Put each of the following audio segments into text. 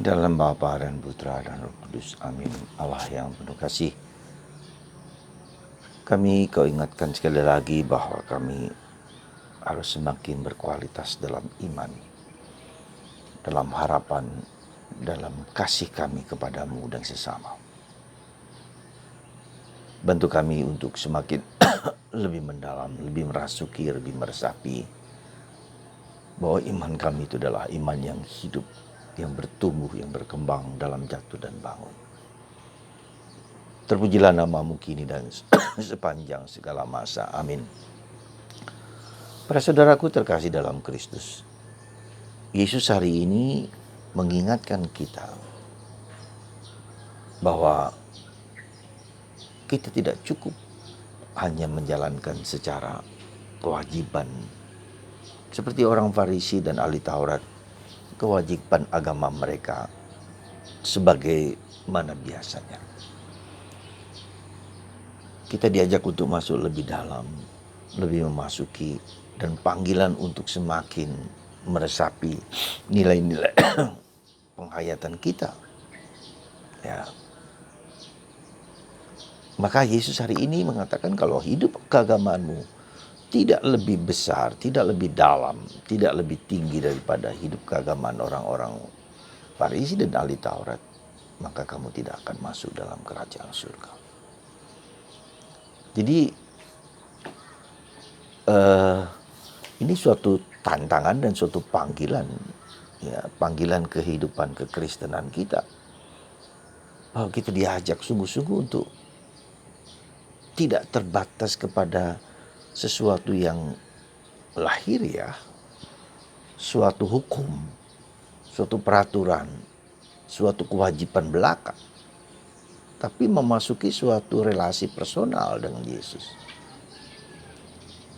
Dalam Bapa dan Putra dan Roh Kudus. Amin. Allah yang penuh kasih, kami kau ingatkan sekali lagi bahwa kami harus semakin berkualitas dalam iman, dalam harapan, dalam kasih kami kepadamu dan sesama. Bantu kami untuk semakin lebih mendalam, lebih merasuki, lebih meresapi bahwa iman kami itu adalah iman yang hidup, yang bertumbuh, yang berkembang dalam jatuh dan bangun. Terpujilah namamu kini dan sepanjang segala masa. Amin. Para saudaraku terkasih dalam Kristus, Yesus hari ini mengingatkan kita bahwa kita tidak cukup hanya menjalankan secara kewajiban seperti orang Farisi dan ahli Taurat, kewajiban agama mereka sebagai mana biasanya. Kita diajak untuk masuk lebih dalam, lebih memasuki, dan panggilan untuk semakin meresapi nilai-nilai penghayatan kita. Ya. Maka Yesus hari ini mengatakan kalau hidup keagamaanmu tidak lebih besar, tidak lebih dalam, tidak lebih tinggi daripada hidup keagamaan orang-orang Farisi dan ahli Taurat, maka kamu tidak akan masuk dalam kerajaan surga. Jadi ini suatu tantangan dan suatu panggilan, ya, panggilan kehidupan kekristenan kita, bahwa kita diajak sungguh-sungguh untuk tidak terbatas kepada sesuatu yang lahir, ya, suatu hukum, suatu peraturan, suatu kewajiban belaka, tapi memasuki suatu relasi personal dengan Yesus.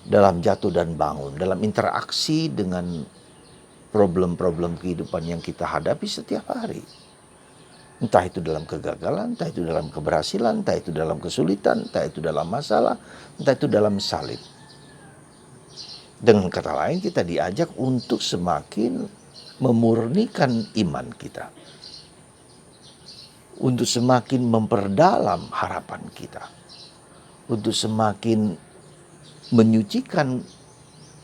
Dalam jatuh dan bangun, dalam interaksi dengan problem-problem kehidupan yang kita hadapi setiap hari. Entah itu dalam kegagalan, entah itu dalam keberhasilan, entah itu dalam kesulitan, entah itu dalam masalah, entah itu dalam salib. Dengan kata lain, kita diajak untuk semakin memurnikan iman kita, untuk semakin memperdalam harapan kita, untuk semakin menyucikan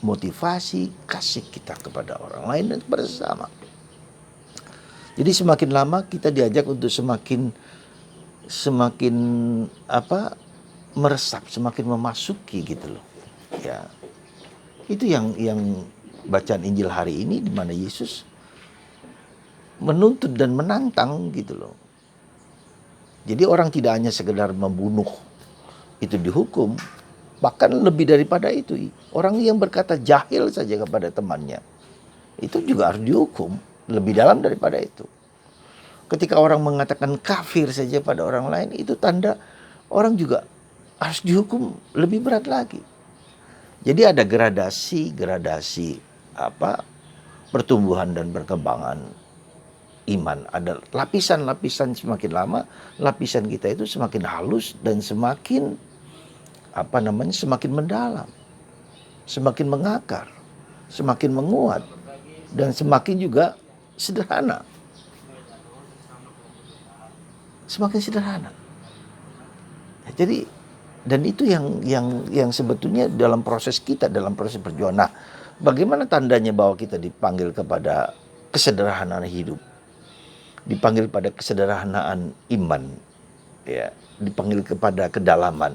motivasi kasih kita kepada orang lain dan kepada sesama. Jadi semakin lama kita diajak untuk semakin meresap, semakin memasuki gitu loh. Ya. Itu yang bacaan Injil hari ini, di mana Yesus menuntut dan menantang gitu loh. Jadi orang tidak hanya sekedar membunuh itu dihukum, bahkan lebih daripada itu. Orang yang berkata jahil saja kepada temannya, itu juga harus dihukum lebih dalam daripada itu. Ketika orang mengatakan kafir saja pada orang lain, itu tanda orang juga harus dihukum lebih berat lagi. Jadi ada gradasi pertumbuhan dan perkembangan iman. Ada lapisan-lapisan, semakin lama lapisan kita itu semakin halus dan semakin semakin mendalam, semakin mengakar, semakin menguat, dan semakin juga sederhana. Semakin sederhana. Jadi, dan itu yang sebetulnya dalam proses kita, dalam proses perjuangan. Nah, bagaimana tandanya bahwa kita dipanggil kepada kesederhanaan hidup, dipanggil pada kesederhanaan iman, ya, dipanggil kepada kedalaman,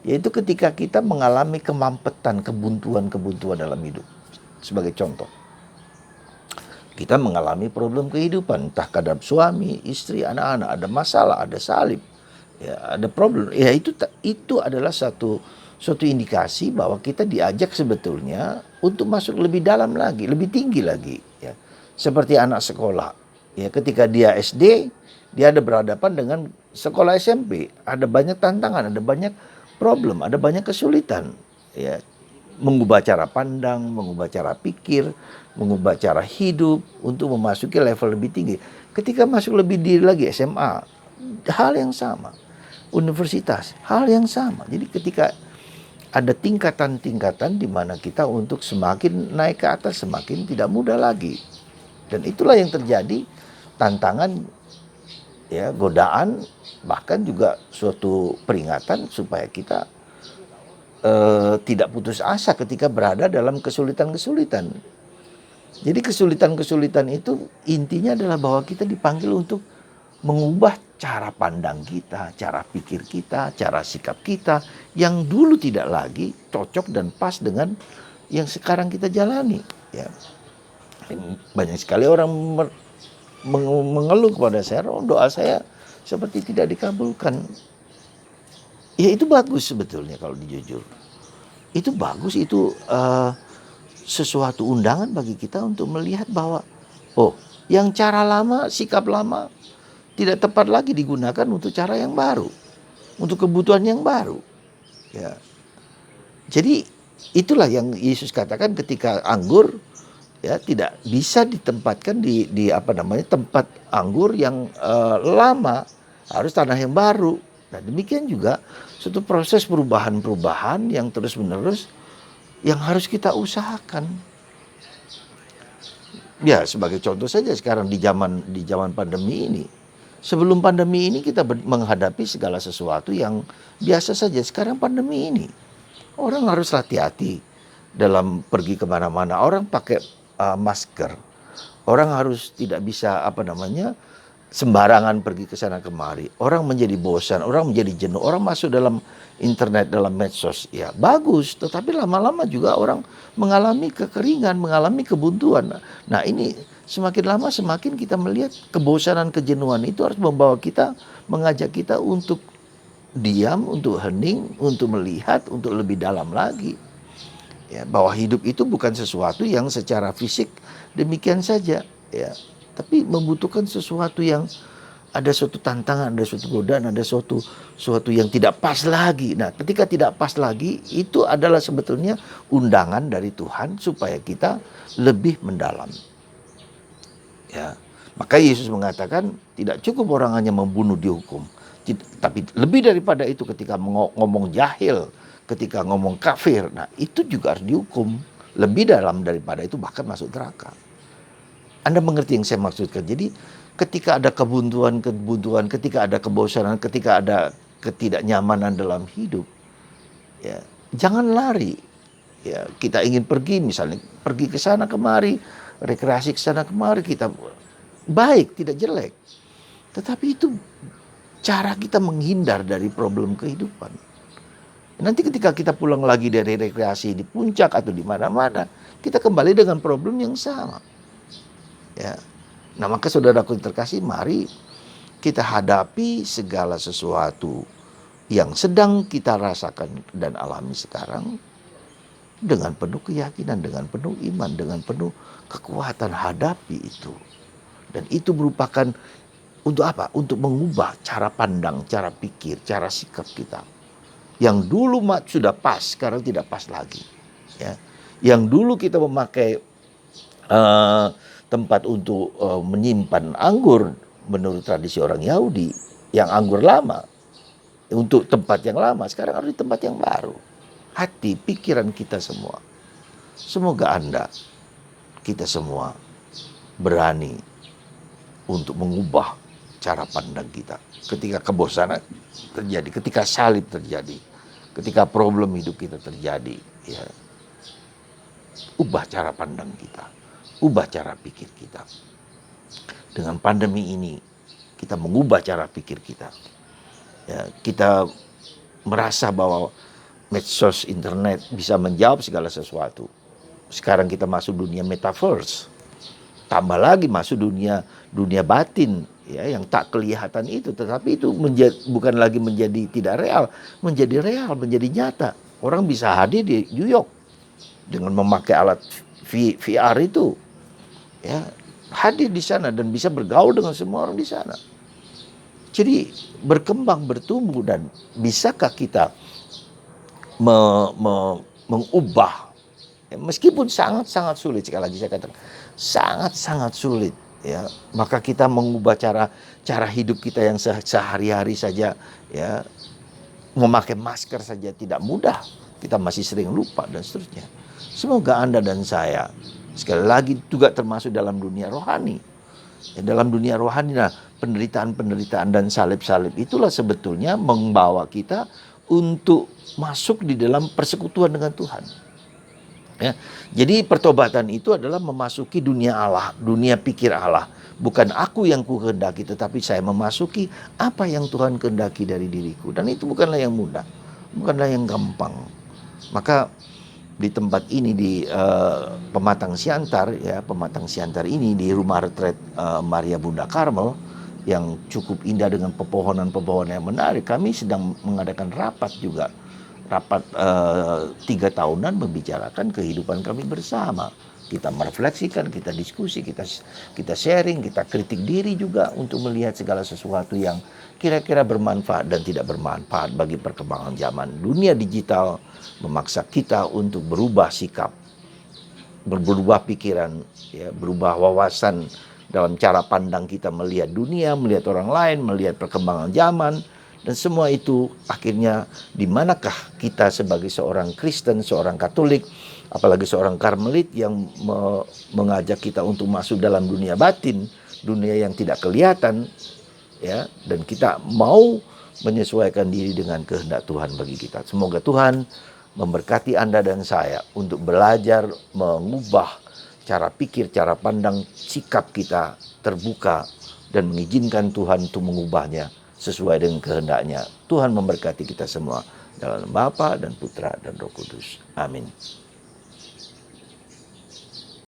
yaitu ketika kita mengalami kemampetan, kebuntuan dalam hidup. Sebagai contoh, kita mengalami problem kehidupan, entah kadang suami, istri, anak-anak, ada masalah, ada salib, ya, ada problem. Ya, itu adalah suatu indikasi bahwa kita diajak sebetulnya untuk masuk lebih dalam lagi, lebih tinggi lagi, ya. Seperti anak sekolah, ya, ketika dia SD, dia ada berhadapan dengan sekolah SMP, ada banyak tantangan, ada banyak problem, ada banyak kesulitan, ya. Mengubah cara pandang, mengubah cara pikir, mengubah cara hidup untuk memasuki level lebih tinggi. Ketika masuk lebih tinggi lagi, SMA, hal yang sama. Universitas, hal yang sama. Jadi ketika ada tingkatan-tingkatan di mana kita untuk semakin naik ke atas, semakin tidak mudah lagi. Dan itulah yang terjadi tantangan, ya, godaan, bahkan juga suatu peringatan supaya kita tidak putus asa ketika berada dalam kesulitan-kesulitan. Jadi kesulitan-kesulitan itu intinya adalah bahwa kita dipanggil untuk mengubah cara pandang kita, cara pikir kita, cara sikap kita yang dulu tidak lagi cocok dan pas dengan yang sekarang kita jalani. Ya, banyak sekali orang mengeluh kepada saya, "Oh, doa saya seperti tidak dikabulkan." Ya itu bagus sebetulnya kalau dijujur. Itu bagus, itu sesuatu undangan bagi kita untuk melihat bahwa, oh, yang cara lama, sikap lama tidak tepat lagi digunakan untuk cara yang baru, untuk kebutuhan yang baru. Ya. Jadi itulah yang Yesus katakan ketika anggur, ya, tidak bisa ditempatkan di apa namanya, tempat anggur yang lama, harus tanah yang baru. Nah, demikian juga suatu proses perubahan-perubahan yang terus-menerus yang harus kita usahakan. Ya, sebagai contoh saja sekarang di zaman pandemi ini. Sebelum pandemi ini kita menghadapi segala sesuatu yang biasa saja. Sekarang pandemi ini, orang harus hati-hati dalam pergi kemana-mana. Orang pakai masker. Orang harus tidak bisa sembarangan pergi ke sana kemari. Orang menjadi bosan, orang menjadi jenuh, orang masuk dalam internet, dalam medsos. Ya, bagus, tetapi lama-lama juga orang mengalami kekeringan, mengalami kebuntuan. Nah, ini semakin lama semakin kita melihat kebosanan, kejenuhan itu harus membawa kita, mengajak kita untuk diam, untuk hening, untuk melihat, untuk lebih dalam lagi. Ya, bahwa hidup itu bukan sesuatu yang secara fisik demikian saja, ya. Tapi membutuhkan sesuatu yang ada suatu tantangan, ada suatu godaan, ada suatu yang tidak pas lagi. Nah, ketika tidak pas lagi, itu adalah sebetulnya undangan dari Tuhan supaya kita lebih mendalam. Ya, maka Yesus mengatakan tidak cukup orang hanya membunuh dihukum, tapi lebih daripada itu ketika ngomong jahil, ketika ngomong kafir, nah itu juga harus dihukum. Lebih dalam daripada itu bahkan masuk neraka. Anda mengerti yang saya maksudkan? Jadi ketika ada kebuntuan, ketika ada kebosanan, ketika ada ketidaknyamanan dalam hidup, ya jangan lari. Ya, kita ingin pergi, misalnya pergi ke sana kemari, rekreasi ke sana kemari, kita baik, tidak jelek. Tetapi itu cara kita menghindar dari problem kehidupan. Nanti ketika kita pulang lagi dari rekreasi di puncak atau di mana-mana, kita kembali dengan problem yang sama. Ya. Nah, maka saudaraku yang terkasih, mari kita hadapi segala sesuatu yang sedang kita rasakan dan alami sekarang dengan penuh keyakinan, dengan penuh iman, dengan penuh kekuatan. Hadapi itu. Dan itu merupakan untuk apa? Untuk mengubah cara pandang, cara pikir, cara sikap kita. Yang dulu sudah pas, sekarang tidak pas lagi. Ya. Yang dulu kita memakai tempat untuk menyimpan anggur menurut tradisi orang Yahudi, yang anggur lama, untuk tempat yang lama, sekarang harus di tempat yang baru. Hati, pikiran kita semua. Semoga Anda, kita semua berani untuk mengubah cara pandang kita. Ketika kebosanan terjadi, ketika salib terjadi, ketika problem hidup kita terjadi, ya, ubah cara pandang kita, ubah cara pikir kita. Dengan pandemi ini, kita mengubah cara pikir kita. Ya, kita merasa bahwa medsos, internet bisa menjawab segala sesuatu. Sekarang kita masuk dunia metaverse. Tambah lagi masuk dunia batin, ya, yang tak kelihatan itu, tetapi itu bukan lagi menjadi tidak real, menjadi real, menjadi nyata. Orang bisa hadir di New York dengan memakai alat VR itu, ya, hadir di sana dan bisa bergaul dengan semua orang di sana. Jadi berkembang, bertumbuh, dan bisakah kita mengubah, ya, meskipun sangat-sangat sulit, sekali lagi saya katakan sangat-sangat sulit, ya, maka kita mengubah cara hidup kita yang sehari-hari saja, ya, memakai masker saja tidak mudah, kita masih sering lupa dan seterusnya. Semoga Anda dan saya sekali lagi juga termasuk dalam dunia rohani, Ya, dalam dunia rohani, nah penderitaan-penderitaan dan salib-salib itulah sebetulnya membawa kita untuk masuk di dalam persekutuan dengan Tuhan. Ya, jadi pertobatan itu adalah memasuki dunia Allah, dunia pikir Allah. Bukan aku yang ku kehendaki, tetapi saya memasuki apa yang Tuhan kehendaki dari diriku. Dan itu bukanlah yang mudah, bukanlah yang gampang. Maka di tempat ini di Pematang Siantar, ya Pematang Siantar ini di rumah retret Maria Bunda Karmel yang cukup indah dengan pepohonan-pepohonan yang menarik. Kami sedang mengadakan rapat juga, rapat 3 tahunan membicarakan kehidupan kami bersama. Kita merefleksikan, kita diskusi, kita sharing, kita kritik diri juga untuk melihat segala sesuatu yang kira-kira bermanfaat dan tidak bermanfaat bagi perkembangan zaman. Dunia digital memaksa kita untuk berubah sikap, berubah pikiran, ya, berubah wawasan dalam cara pandang kita melihat dunia, melihat orang lain, melihat perkembangan zaman. Dan semua itu akhirnya di manakah kita sebagai seorang Kristen, seorang Katolik, apalagi seorang Karmelit yang mengajak kita untuk masuk dalam dunia batin, dunia yang tidak kelihatan, ya, dan kita mau menyesuaikan diri dengan kehendak Tuhan bagi kita. Semoga Tuhan memberkati Anda dan saya untuk belajar mengubah cara pikir, cara pandang, sikap kita terbuka dan mengizinkan Tuhan untuk mengubahnya sesuai dengan kehendaknya. Tuhan memberkati kita semua dalam Bapa dan Putra dan Roh Kudus. Amin.